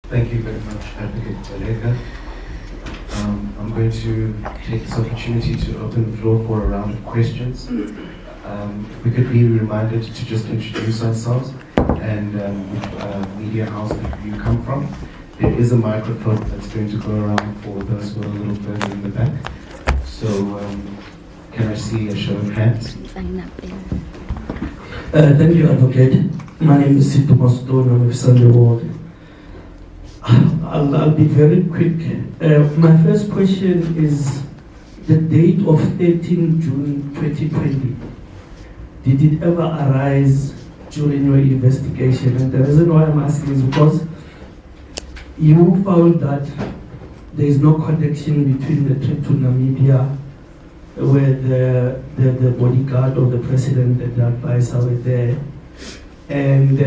Thank you very much, Advocate Valega. I'm going to take this opportunity to open the floor for a round of questions. If we could be reminded to just introduce ourselves and which media house that you come from. There is a microphone that's going to go around for those who are a little further in the back. So, can I see a show of hands? Thank you, Advocate. My name is Sito Mastone. I'm with Sunday World. I'll be very quick. My first question is the date of 13 June 2020. Did it ever arise during your investigation? And the reason why I'm asking is because you found that there is no connection between the trip to Namibia, where the bodyguard of the president and the advisor were there. And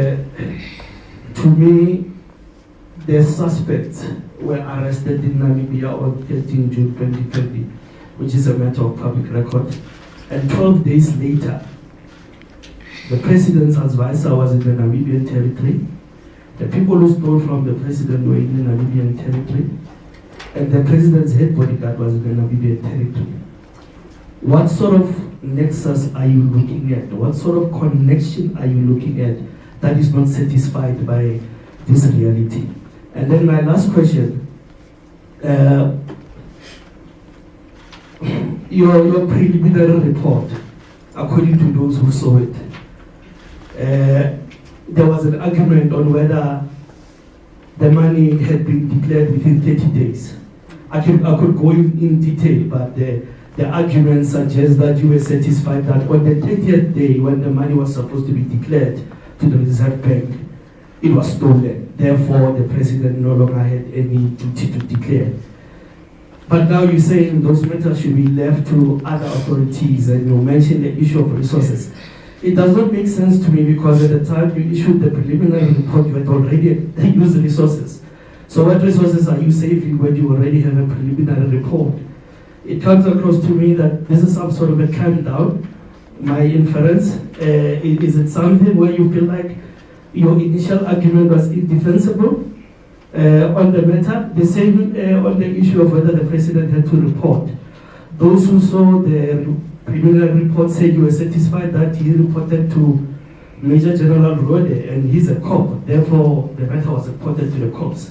to me, the suspects were arrested in Namibia on 13 June 2020, which is a matter of public record. And 12 days later, the president's advisor was in the Namibian territory. The people who stole from the president were in the Namibian territory. And the president's head bodyguard was in the Namibian territory. What sort of nexus are you looking at? What sort of connection are you looking at that is not satisfied by this reality? And then my last question, your preliminary report, according to those who saw it, there was an argument on whether the money had been declared within 30 days. I could go in detail, but the argument suggests that you were satisfied that on the 30th day, when the money was supposed to be declared to the Reserve Bank, it was stolen. Therefore, the president no longer had any duty to declare. But now you're saying those matters should be left to other authorities, and you mentioned the issue of resources. It does not make sense to me because at the time you issued the preliminary report, you had already used resources. So what resources are you saving when you already have a preliminary report? It comes across to me that this is some sort of a climb down. My inference, is it something where you feel like your initial argument was indefensible on the matter? The same on the issue of whether the president had to report. Those who saw the preliminary report said you were satisfied that he reported to Major General Rode, and he's a cop, therefore the matter was reported to the cops.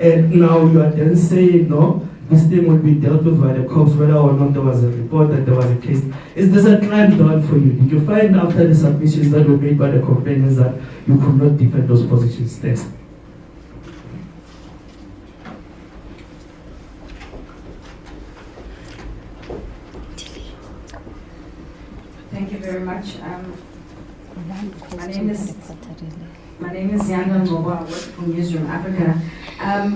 And now you are then saying, no, this thing will be dealt with by the cops, whether or not there was a report that there was a case. Is this a climb down for you? Did you find after the submissions that were made by the complainants that you could not defend those positions? Thanks. Thank you very much. My name is Yanda Ngoba. I work for Newsroom Africa.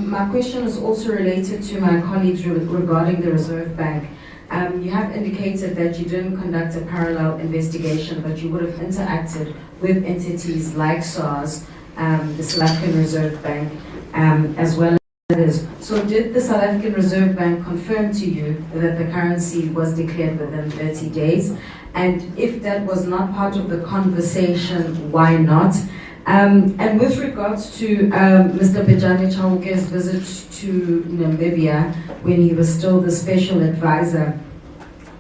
My question is also related to my colleagues regarding the Reserve Bank. You have indicated that you didn't conduct a parallel investigation, but you would have interacted with entities like SARS, the South African Reserve Bank, as well as others. So did the South African Reserve Bank confirm to you that the currency was declared within 30 days? And if that was not part of the conversation, why not? And with regards to Mr. Bejane Chauke's visit to Namibia when he was still the special advisor,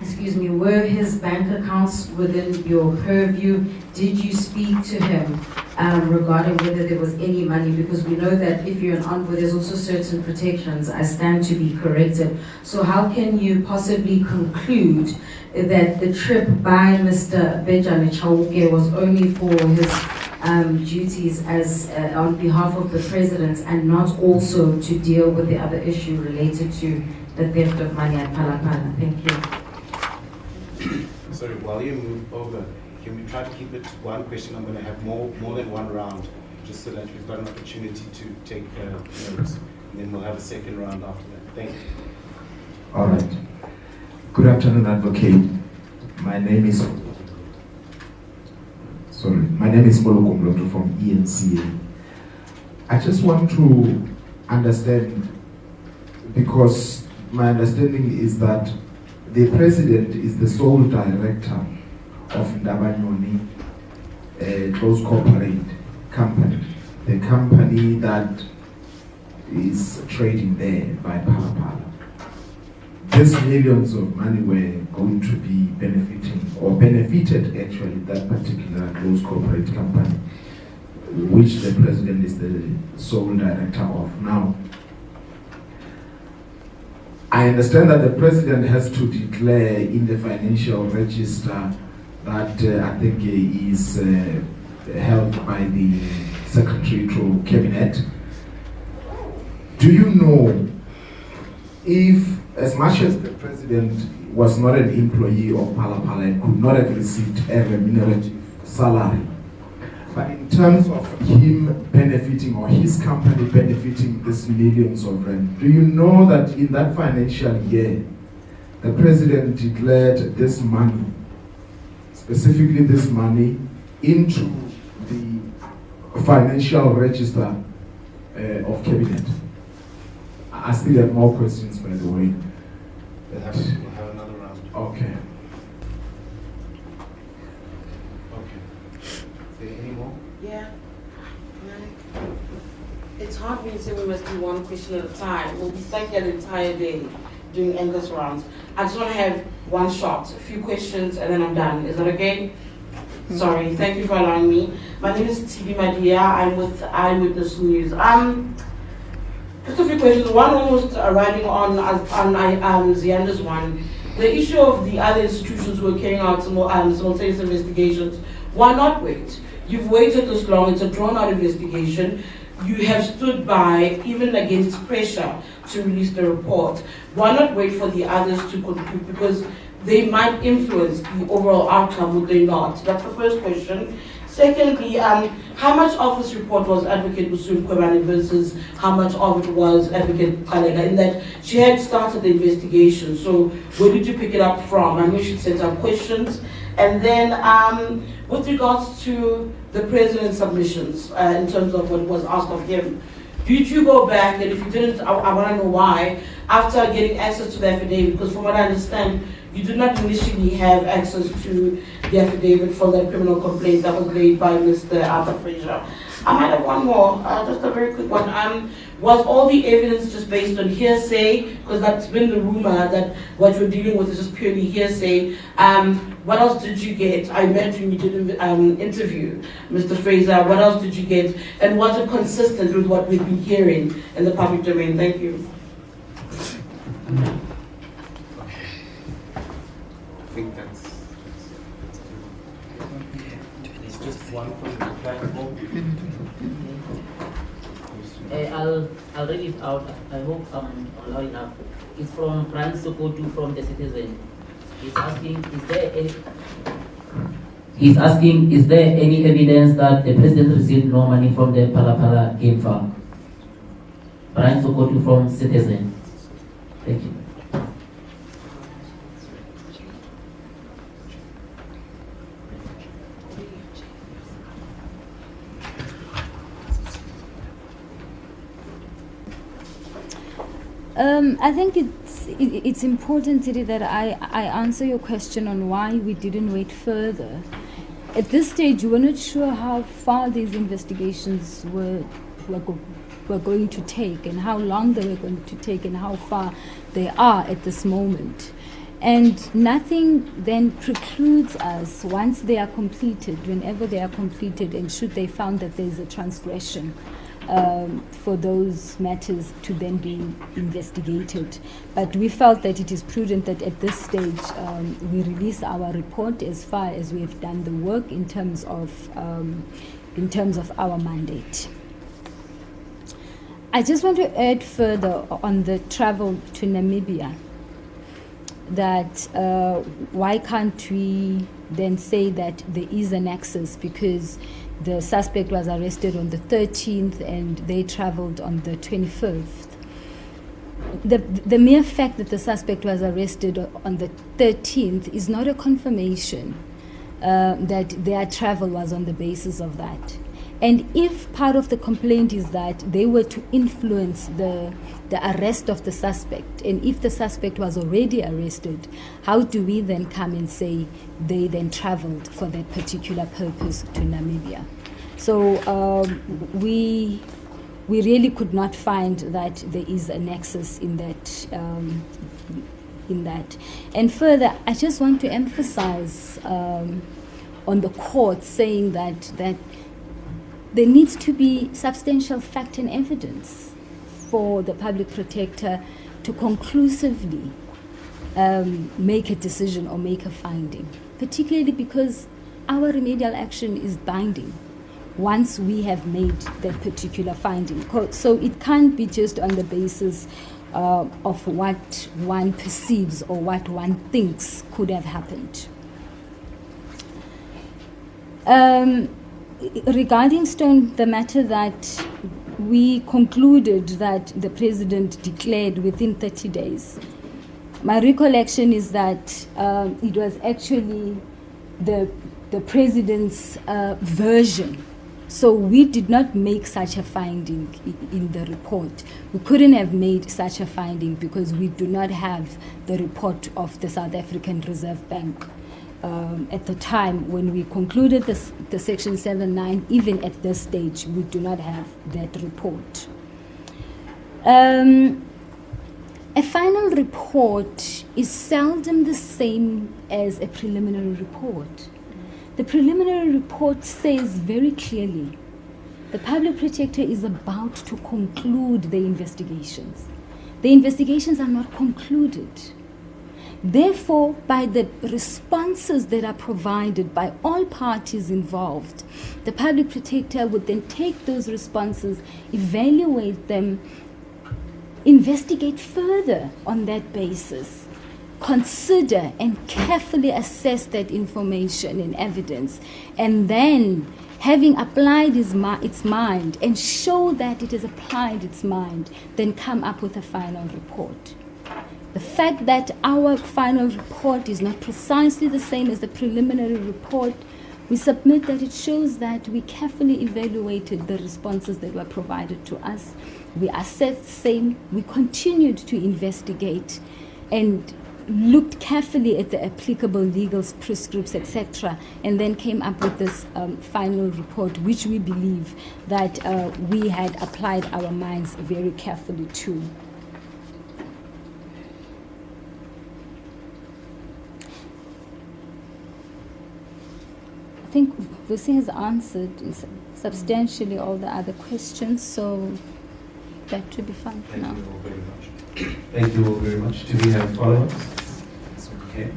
were his bank accounts within your purview? Did you speak to him regarding whether there was any money? Because we know that if you're an envoy, there's also certain protections. I stand to be corrected. So how can you possibly conclude that the trip by Mr. Bejane Chauke was only for his duties as on behalf of the president and not also to deal with the other issue related to the theft of money at Phala Phala? Thank you. Sorry, while you move over, can we try to keep it to one question? I'm going to have more than one round, just so that we've got an opportunity to take notes, and then we'll have a second round after that. Thank you. All right. Good afternoon, Advocate. My name is Molo Kumloto from ENCA. I just want to understand, because my understanding is that the president is the sole director of Ndabanyoni, a close corporate company, the company that is trading there by Phala Phala. These millions of money were going to be benefiting, or benefited actually, that particular close corporate company, which the president is the sole director of now. I understand that the president has to declare in the financial register that I think is held by the secretary to cabinet. Do you know if, as much as the president was not an employee of Phala Phala and could not have received a remunerative salary, but in terms of him benefiting, or his company benefiting these millions of rand, do you know that in that financial year, the president declared this money, specifically this money, into the financial register of cabinet? I still have more questions, by the way. We'll have another round. Okay. Okay. Is there any more? Yeah. It's hard for me to say we must do one question at a time. We'll be stuck here the entire day doing endless rounds. I just want to have one shot, a few questions, and then I'm done. Is that okay? Sorry, thank you for allowing me. My name is TB Madia. I'm with Eyewitness News. Just a few questions. One almost arriving on Zianda's one. The issue of the other institutions who are carrying out simultaneous investigations. Why not wait? You've waited this long. It's a drawn-out investigation. You have stood by, even against pressure, to release the report. Why not wait for the others to conclude? Because they might influence the overall outcome, would they not? That's the first question. Secondly, how much of this report was Advocate Busum Kwebane versus how much of it was Advocate Kalega, in that she had started the investigation? So where did you pick it up from? I know she sent out questions. And then with regards to the president's submissions, in terms of what was asked of him, did you go back, and if you didn't, I want to know why, after getting access to the affidavit? Because from what I understand, you did not initially have access to the affidavit for that criminal complaint that was laid by Mr. Arthur Fraser. I might have one more, just a very quick one. Was all the evidence just based on hearsay? Because that's been the rumor that what you're dealing with is just purely hearsay. What else did you get? I imagine you did interview Mr. Fraser. What else did you get? And was it consistent with what we've been hearing in the public domain? Thank you. I think that's it's just one from the platform. I'll read it out. I hope I'm loud enough. It's from Brian Sokotu from The Citizen. He's asking, is there any evidence that the president received no money from the Phala Phala game farm? Brian Sokotu from Citizen. Thank you. I think it's important today that I answer your question on why we didn't wait further. At this stage, we're not sure how far these investigations were going to take, and how long they were going to take, and how far they are at this moment. And nothing then precludes us, once they are completed, whenever they are completed, and should they found that there is a transgression, for those matters to then be investigated. But we felt that it is prudent that at this stage we release our report as far as we have done the work in terms of our mandate. I just want to add further on the travel to Namibia, that why can't we then say that there is an access, because the suspect was arrested on the 13th and they traveled on the 25th. The mere fact that the suspect was arrested on the 13th is not a confirmation that their travel was on the basis of that. And if part of the complaint is that they were to influence the arrest of the suspect, and if the suspect was already arrested, how do we then come and say they then traveled for that particular purpose to Namibia? So we we really could not find that there is a nexus in that. And further, I just want to emphasize on the court saying that there needs to be substantial fact and evidence for the public protector to conclusively make a decision or make a finding, particularly because our remedial action is binding once we have made that particular finding. So it can't be just on the basis of what one perceives or what one thinks could have happened. Regarding Stone, the matter that we concluded that the president declared within 30 days, my recollection is that it was actually the president's version. So we did not make such a finding in the report. We couldn't have made such a finding because we do not have the report of the South African Reserve Bank. At the time when we concluded the Section 7.9, even at this stage, we do not have that report. A final report is seldom the same as a preliminary report. The preliminary report says very clearly the public protector is about to conclude the investigations. The investigations are not concluded. Therefore, by the responses that are provided by all parties involved, the public protector would then take those responses, evaluate them, investigate further on that basis, consider and carefully assess that information and evidence, and then, having applied its mind and show that it has applied its mind, then come up with a final report. The fact that our final report is not precisely the same as the preliminary report, we submit that it shows that we carefully evaluated the responses that were provided to us. We assessed the same, we continued to investigate and looked carefully at the applicable legal prescripts, etc., and then came up with this final report, which we believe that we had applied our minds very carefully to. I think Vusi has answered substantially all the other questions, so that should be fine for now. Thank you all very much. Thank you all very much. Do we have follow-ups? Okay.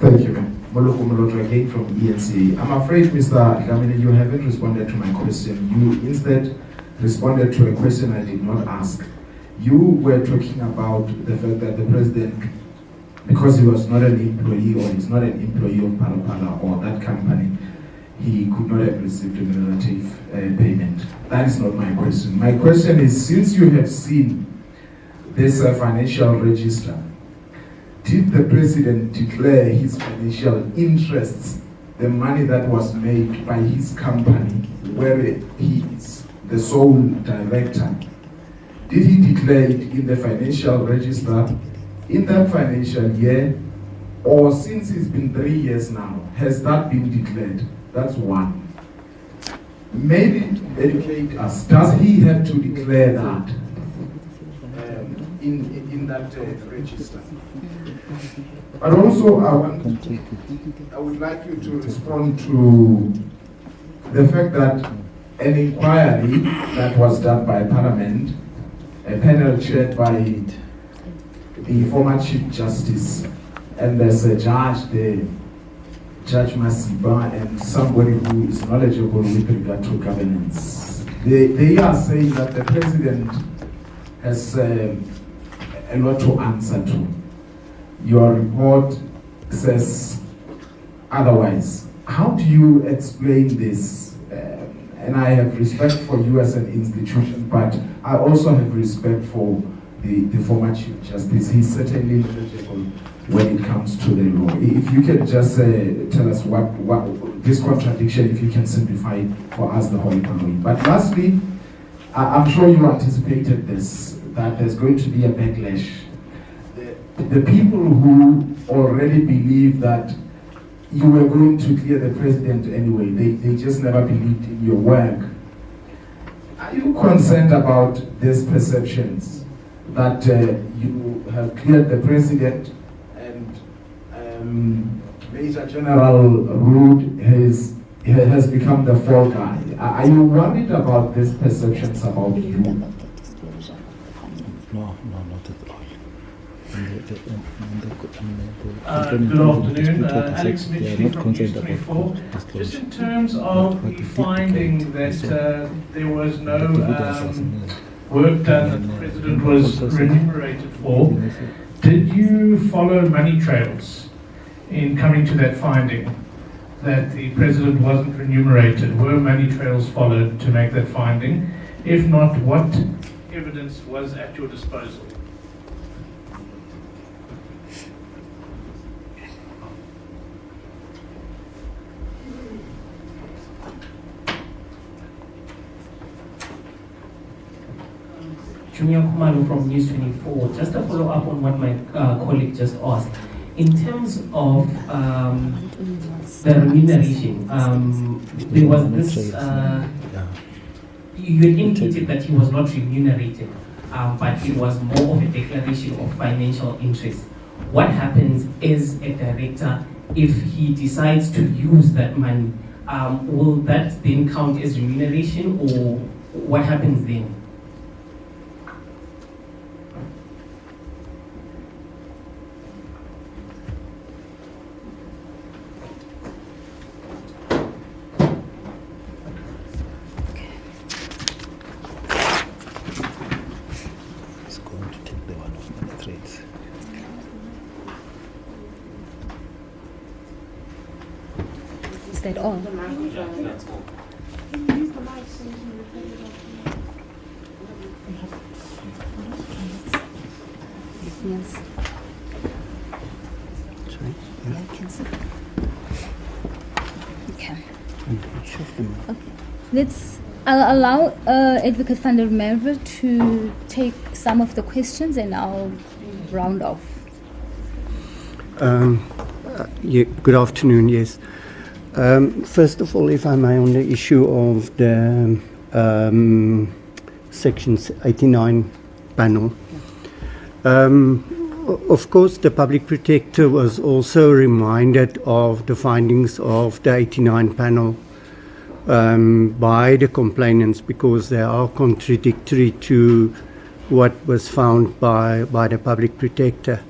Thank you, ma'am. Moloko Molotra again from ENCA. I'm afraid, Mr. Gamini, you haven't responded to my question. You instead responded to a question I did not ask. You were talking about the fact that the president, because he was not an employee or he's not an employee of Phala Phala or that company, he could not have received remunerative payment. That is not my question. My question is, since you have seen this financial register, did the president declare his financial interests, the money that was made by his company, where he is the sole director? Did he declare it in the financial register in that financial year, or since it's been 3 years now, has that been declared? That's one. Maybe educate us. Does he have to declare that in that register? But also, I would like you to respond to the fact that an inquiry that was done by Parliament, a panel chaired by the former Chief Justice, and there's a judge there, Judge Masiba, and somebody who is knowledgeable with regard to governance. They are saying that the president has a lot to answer to. Your report says otherwise. How do you explain this? And I have respect for you as an institution, but I also have respect for the former Chief Justice. He's certainly knowledgeable when it comes to the law. If you can just tell us what this contradiction, if you can simplify it for us, the whole economy. But lastly, I'm sure you anticipated this, that there's going to be a backlash. the people who already believe that you were going to clear the president anyway, they just never believed in your work. Are you concerned about these perceptions that you have cleared the president and Major General Rood has become the fall guy? Are you worried about these perceptions about you? No, not at all. Good afternoon, Alex Mitchley from News 24. Just in terms of the finding that there was no work done that the President was remunerated for, did you follow money trails in coming to that finding that the President wasn't remunerated? Were money trails followed to make that finding? If not, what evidence was at your disposal? Junior Kumalo from News 24. Just a follow up on what my colleague just asked. In terms of the remuneration, there was this, you had indicated that he was not remunerated, but it was more of a declaration of financial interest. What happens as a director if he decides to use that money? Will that then count as remuneration, or what happens then? Is that all? Yes. Yeah, I can see. Okay. I'll allow Advocate van der Merwe to take some of the questions and I'll round off. Yeah, good afternoon, yes. First of all, if I may, on the issue of the Section 89 panel. Of course, the Public Protector was also reminded of the findings of the 89 panel by the complainants, because they are contradictory to what was found by the Public Protector.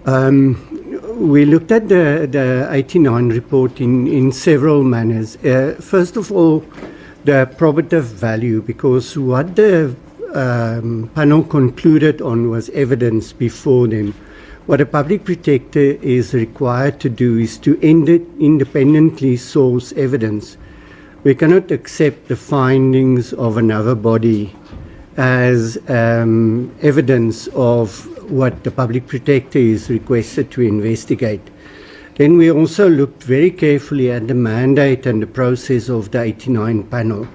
We looked at the 89 report in several manners. First of all, the probative value, because what the panel concluded on was evidence before them. What a Public Protector is required to do is to independently source evidence. We cannot accept the findings of another body as evidence of what the Public Protector is requested to investigate. Then we also looked very carefully at the mandate and the process of the 89 panel.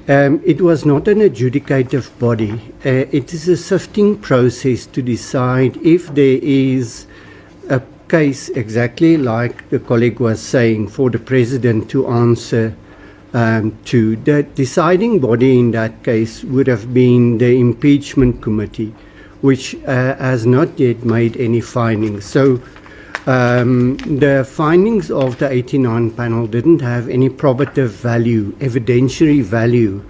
It was not an adjudicative body. It is a sifting process to decide if there is a case, exactly like the colleague was saying, for the President to answer to. The deciding body in that case would have been the Impeachment Committee, which has not yet made any findings. So the findings of the 89 panel didn't have any probative value, evidentiary value,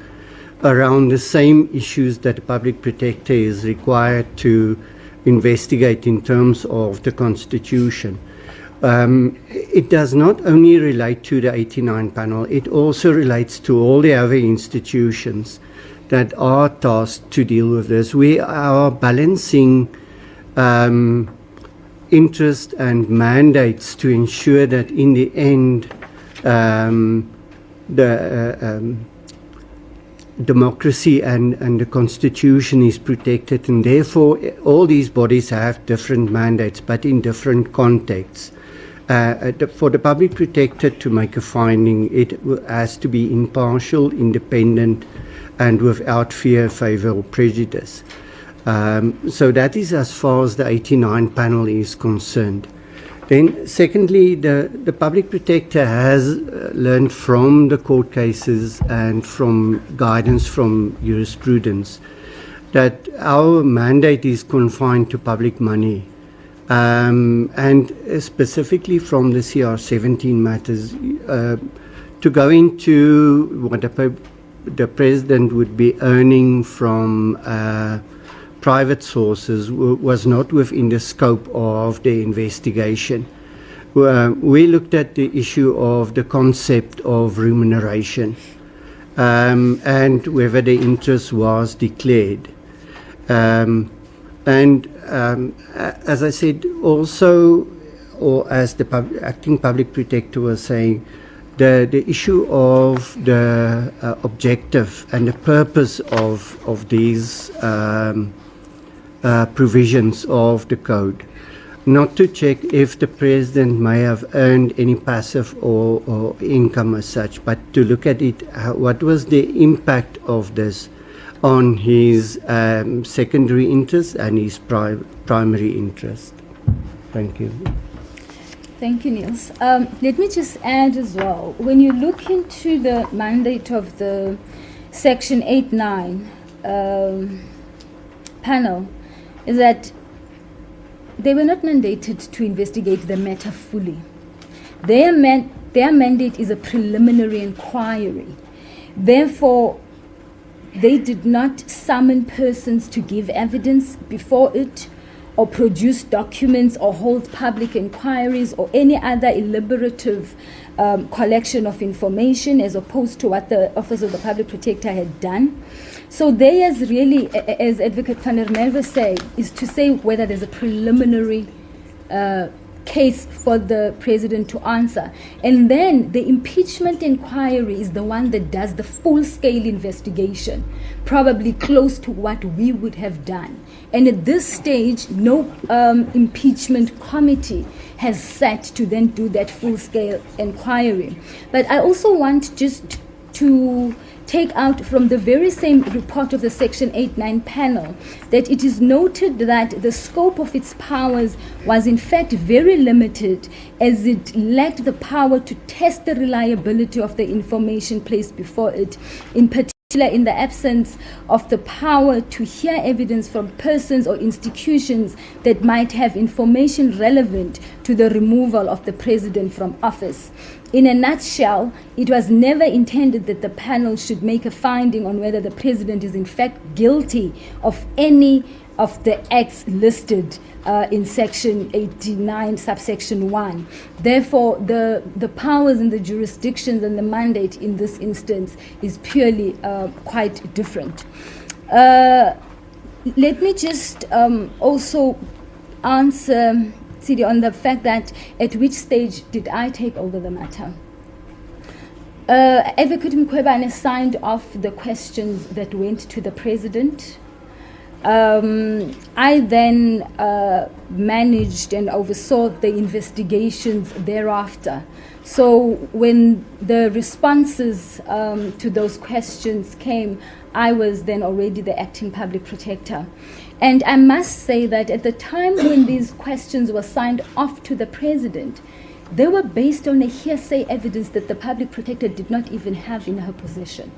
around the same issues that the Public Protector is required to investigate in terms of the Constitution. It does not only relate to the 89 panel, it also relates to all the other institutions that are tasked to deal with this. We are balancing interest and mandates to ensure that in the end the democracy and the Constitution is protected, and therefore all these bodies have different mandates but in different contexts. For the Public Protector to make a finding, it has to be impartial, independent, and without fear, favour or prejudice. So that is as far as the 89 panel is concerned. Then secondly, the public protector has learned from the court cases and from guidance from jurisprudence that our mandate is confined to public money. And specifically from the CR17 matters, to go into what the president would be earning from private sources was not within the scope of the investigation. We looked at the issue of the concept of remuneration and whether the interest was declared. As I said, also, or as the acting public protector was saying, the issue of the objective and the purpose of these provisions of the code, not to check if the president may have earned any passive or income as such, but to look at it, what was the impact of this on his secondary interest and his primary interest. Thank you. Thank you, Niels. Let me just add as well, when you look into the mandate of the Section 8.9 panel, is that they were not mandated to investigate the matter fully. Their mandate is a preliminary inquiry. Therefore, they did not summon persons to give evidence before it, or produce documents, or hold public inquiries, or any other deliberative collection of information, as opposed to what the Office of the Public Protector had done. So they, as really, as Advocate van der Merwe said, is to say whether there's a preliminary case for the president to answer. And then the impeachment inquiry is the one that does the full-scale investigation, probably close to what we would have done. And at this stage, no impeachment committee has sat to then do that full-scale inquiry. But I also want just to take out from the very same report of the Section 8.9 panel that it is noted that the scope of its powers was in fact very limited, as it lacked the power to test the reliability of the information placed before it, in particular in the absence of the power to hear evidence from persons or institutions that might have information relevant to the removal of the president from office. In a nutshell, it was never intended that the panel should make a finding on whether the president is in fact guilty of any of the acts listed in Section 89, subsection 1. Therefore, the powers and the jurisdictions and the mandate in this instance is purely quite different. Let me just also answer Sidi on the fact that at which stage did I take over the matter. Advocate Mkhwebane signed off the questions that went to the president. I then managed and oversaw the investigations thereafter. So when the responses to those questions came, I was then already the acting public protector. And I must say that at the time when these questions were signed off to the president, they were based on a hearsay evidence that the public protector did not even have in her possession.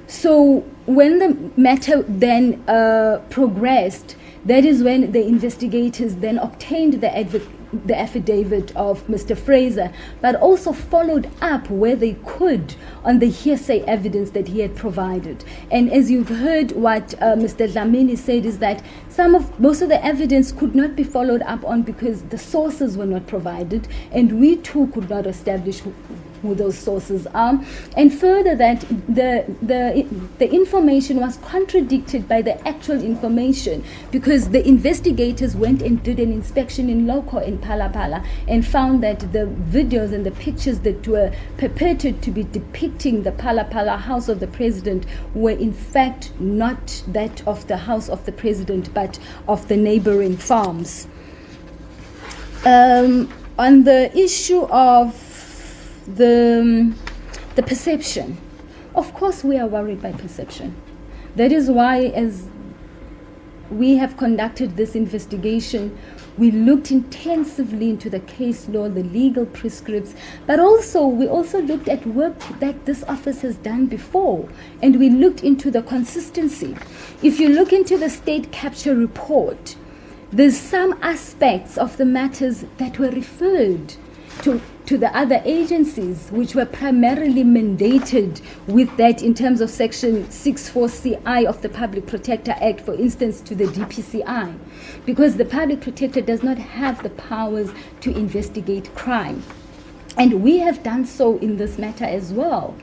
So when the matter then progressed, that is when the investigators then obtained the affidavit of Mr. Fraser, but also followed up where they could on the hearsay evidence that he had provided. And as you've heard, what Mr. Dlamini said is that most of the evidence could not be followed up on because the sources were not provided, and we too could not establish who those sources are. And further, that the information was contradicted by the actual information, because the investigators went and did an inspection in loco in Phala Phala and found that the videos and the pictures that were purported to be depicting the Phala Phala house of the president were in fact not that of the house of the president, but of the neighboring farms. On the issue of the perception, of course we are worried by perception. That is why, as we have conducted this investigation, we looked intensively into the case law, the legal prescripts, but we also looked at work that this office has done before, and we looked into the consistency. If you look into the state capture report, there's some aspects of the matters that were referred to the other agencies, which were primarily mandated with that in terms of Section 64CI of the Public Protector Act, for instance, to the DPCI, because the Public Protector does not have the powers to investigate crime. And we have done so in this matter as well.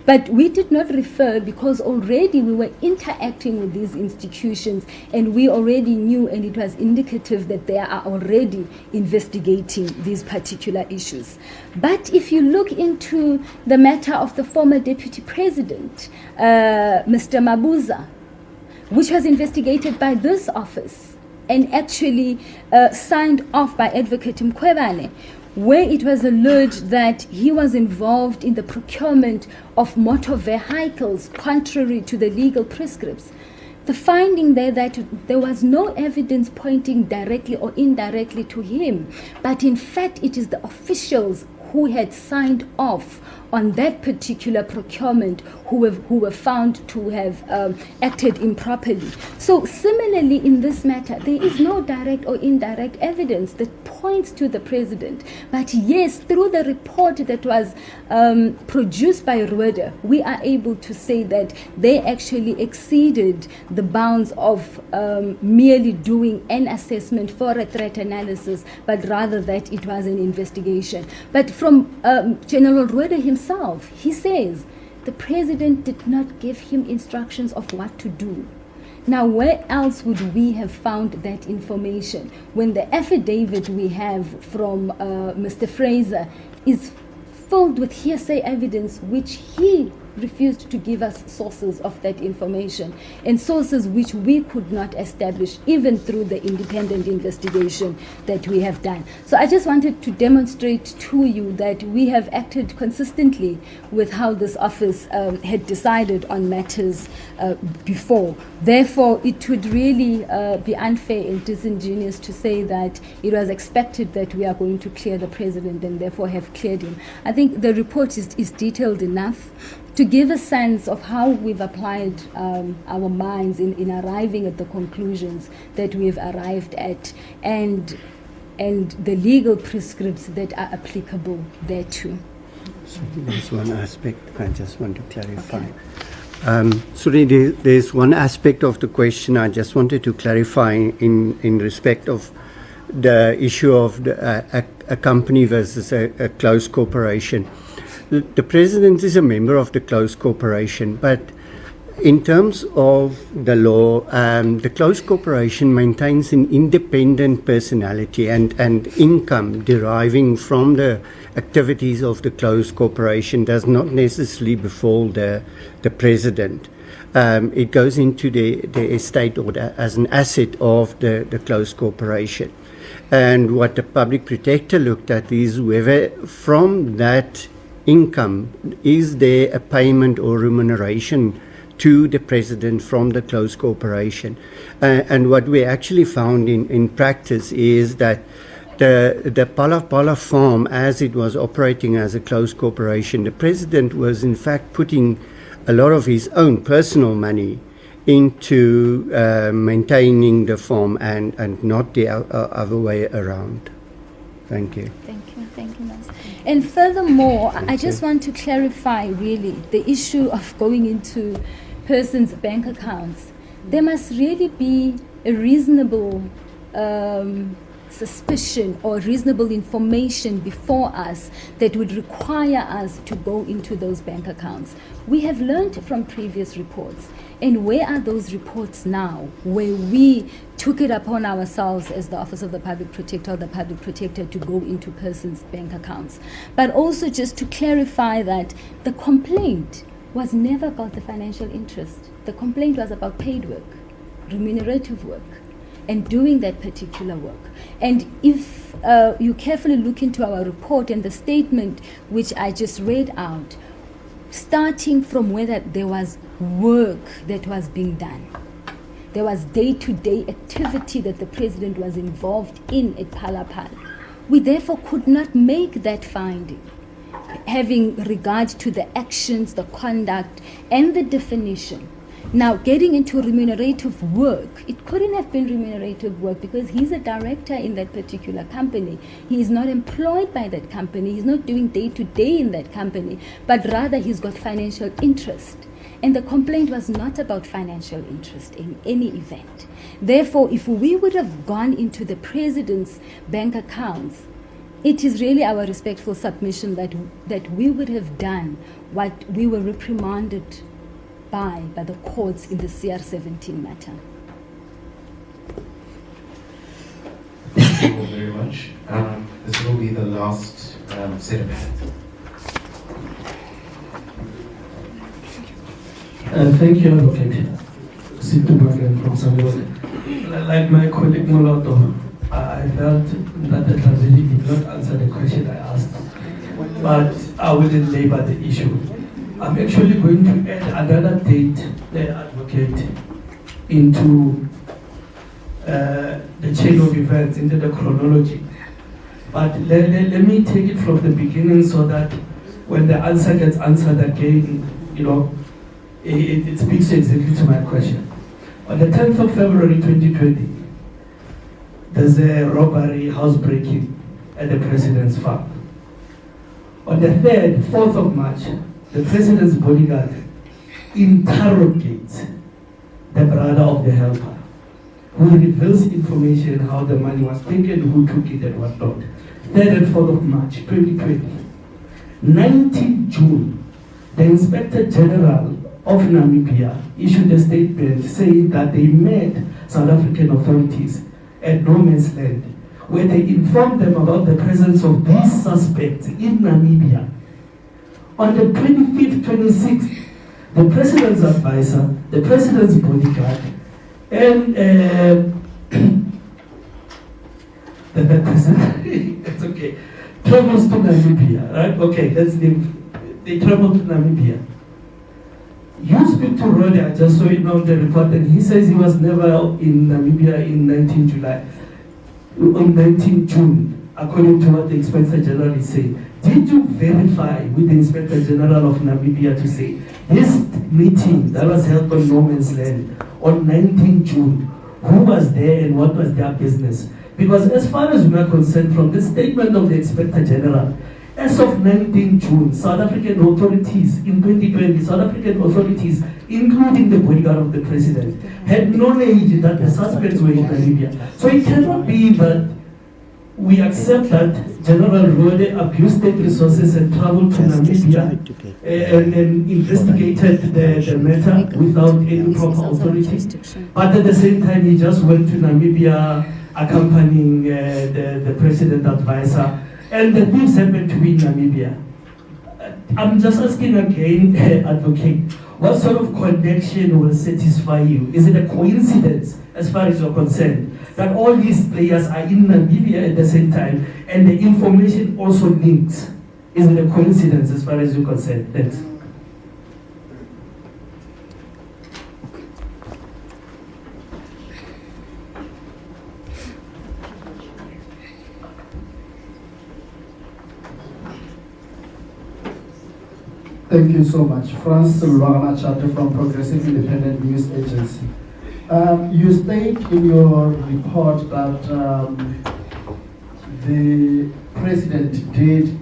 But we did not refer because already we were interacting with these institutions, and we already knew, and it was indicative that they are already investigating these particular issues. But if you look into the matter of the former Deputy President, Mr. Mabuza, which was investigated by this office and actually signed off by Advocate Mkhwebane, where it was alleged that he was involved in the procurement of motor vehicles contrary to the legal prescripts. The finding there that there was no evidence pointing directly or indirectly to him, but in fact it is the officials who had signed off on that particular procurement who were found to have acted improperly. So similarly in this matter, there is no direct or indirect evidence that points to the president. But yes, through the report that was produced by Rweda, we are able to say that they actually exceeded the bounds of merely doing an assessment for a threat analysis, but rather that it was an investigation. But from General Rweda himself, he says the president did not give him instructions of what to do. Now, where else would we have found that information when the affidavit we have from Mr. Fraser is filled with hearsay evidence, which he refused to give us sources of that information, and sources which we could not establish even through the independent investigation that we have done. So I just wanted to demonstrate to you that we have acted consistently with how this office had decided on matters before. Therefore, it would really be unfair and disingenuous to say that it was expected that we are going to clear the president and therefore have cleared him. I think the report is detailed enough to give a sense of how we've applied our minds in arriving at the conclusions that we've arrived at, and the legal prescripts that are applicable thereto. So there's one aspect I just want to clarify. There's one aspect of the question I just wanted to clarify in respect of the issue of a company versus a close corporation. The president is a member of the close corporation, but in terms of the law, the close corporation maintains an independent personality and income deriving from the activities of the close corporation does not necessarily befall the president. It goes into the estate or as an asset of the close corporation. And what the public protector looked at is whether from that income, is there a payment or remuneration to the president from the close corporation? And what we actually found in practice is that the Phala Phala farm, as it was operating as a close corporation, the president was in fact putting a lot of his own personal money into maintaining the farm and not the other way around. Thank you. Thank you, Mas. And furthermore, I just want to clarify really the issue of going into persons' bank accounts. There must really be a reasonable suspicion or reasonable information before us that would require us to go into those bank accounts. We have learned from previous reports. And where are those reports now, where we took it upon ourselves as the Office of the Public Protector or the Public Protector to go into persons' bank accounts? But also just to clarify that the complaint was never about the financial interest. The complaint was about paid work, remunerative work, and doing that particular work. And if you carefully look into our report and the statement which I just read out, starting from whether there was work that was being done. There was day-to-day activity that the president was involved in at Phala Phala. We therefore could not make that finding, having regard to the actions, the conduct, and the definition. Now, getting into remunerative work, it couldn't have been remunerative work because he's a director in that particular company. He is not employed by that company. He's not doing day-to-day in that company, but rather he's got financial interest. And the complaint was not about financial interest in any event. Therefore, if we would have gone into the president's bank accounts, it is really our respectful submission that we would have done what we were reprimanded by the courts in the CR17 matter. Thank you all very much. This will be the last set of hands. Thank you, Advocate. Situbagan from Samuel. Like my colleague Moloto, I felt that the translation did not answer the question I asked, but I wouldn't labor the issue. I'm actually going to add another date, the Advocate, into the chain of events, into the chronology. But let me take it from the beginning so that when the answer gets answered again, it speaks exactly to my question. On the 10th of February 2020, there's a robbery, housebreaking at the president's farm. On the 3rd, 4th of March, the president's bodyguard interrogates the brother of the helper, who reveals information how the money was taken, who took it and what not. 3rd and 4th of March 2020. 19th June, the Inspector General of Namibia issued a statement saying that they met South African authorities at no man's land, where they informed them about the presence of these suspects in Namibia. On the 25th, 26th, the president's advisor, the president's bodyguard, and the president, it's okay, travels to Namibia, right? Okay, let's leave. They travel to Namibia. You speak to Rode, I just saw it on the report, and he says he was never in Namibia in 19 June, according to what the Inspector General is saying. Did you verify with the Inspector General of Namibia to say this meeting that was held on no man's land on 19 June, who was there and what was their business? Because as far as we are concerned, from the statement of the Inspector General, as of 19 June, South African authorities in 2020, South African authorities, including the bodyguard of the president, had knowledge that the suspects were in Namibia. So it cannot be that we accept that General Rode abused state resources and traveled to Namibia and investigated the matter without any proper authority. But at the same time, he just went to Namibia accompanying the president advisor, and the thieves happened to be in Namibia. I'm just asking again, Advocate, what sort of connection will satisfy you? Is it a coincidence, as far as you're concerned, that all these players are in Namibia at the same time, and the information also links? Is it a coincidence, as far as you're concerned? Thanks. Thank you so much. Franz Lwagana from Progressive Independent News Agency. You state in your report that the president did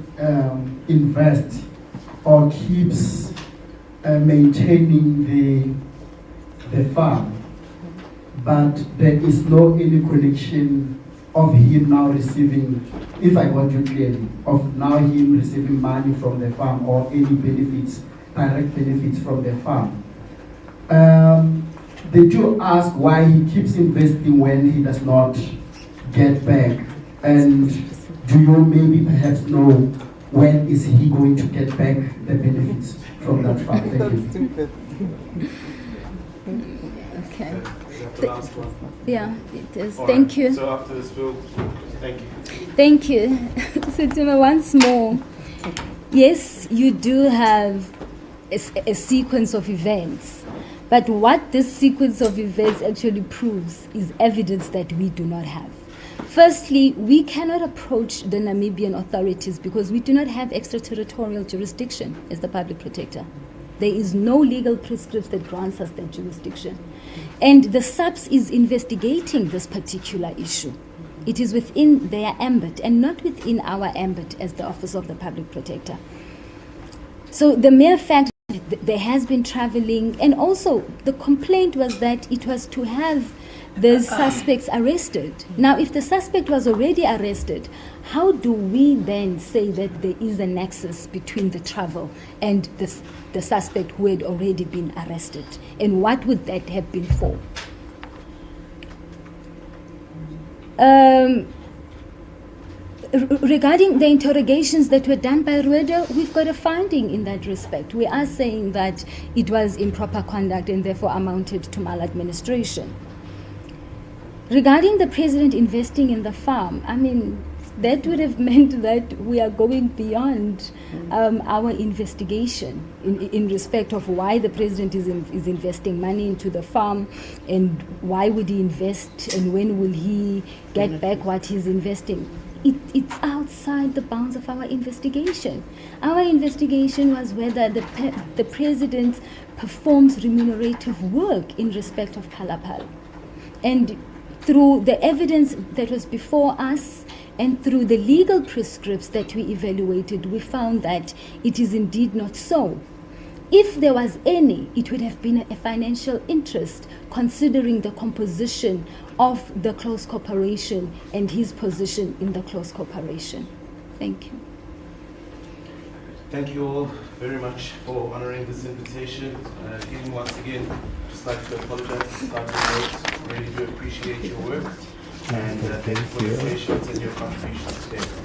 invest or keeps maintaining the farm, but there is no any connection of him now receiving, if I want you clearly, of now him receiving money from the farm or any benefits, direct benefits from the farm. Did you ask why he keeps investing when he does not get back? And do you maybe perhaps know when is he going to get back the benefits from that farm? Thank you. Okay. The last one. Yeah, it is. All Thank right. you. So after this, thank you. Thank you. Sitima, once more. Yes, you do have a sequence of events. But what this sequence of events actually proves is evidence that we do not have. Firstly, we cannot approach the Namibian authorities because we do not have extraterritorial jurisdiction as the public protector. There is no legal prescription that grants us that jurisdiction. And the SAPS is investigating this particular issue. It is within their ambit and not within our ambit as the Office of the Public Protector. So the mere fact that there has been traveling, and also the complaint was that it was to have the suspects arrested. Now, if the suspect was already arrested, how do we then say that there is a nexus between the travel and the suspect who had already been arrested? And what would that have been for? Regarding the interrogations that were done by Rweda, we've got a finding in that respect. We are saying that it was improper conduct and therefore amounted to maladministration. Regarding the president investing in the farm, I mean, that would have meant that we are going beyond our investigation in respect of why the president is investing money into the farm, and why would he invest, and when will he get back what he's investing. It's outside the bounds of our investigation. Our investigation was whether the president performs remunerative work in respect of Phala Phala. And through the evidence that was before us and through the legal prescripts that we evaluated, we found that it is indeed not so. If there was any, it would have been a financial interest, considering the composition of the close corporation and his position in the close corporation. Thank you. Thank you all very much for honoring this invitation. Again, once again, just like to apologize to start the note. Really do appreciate your work, and thank you for your patience and your contributions today.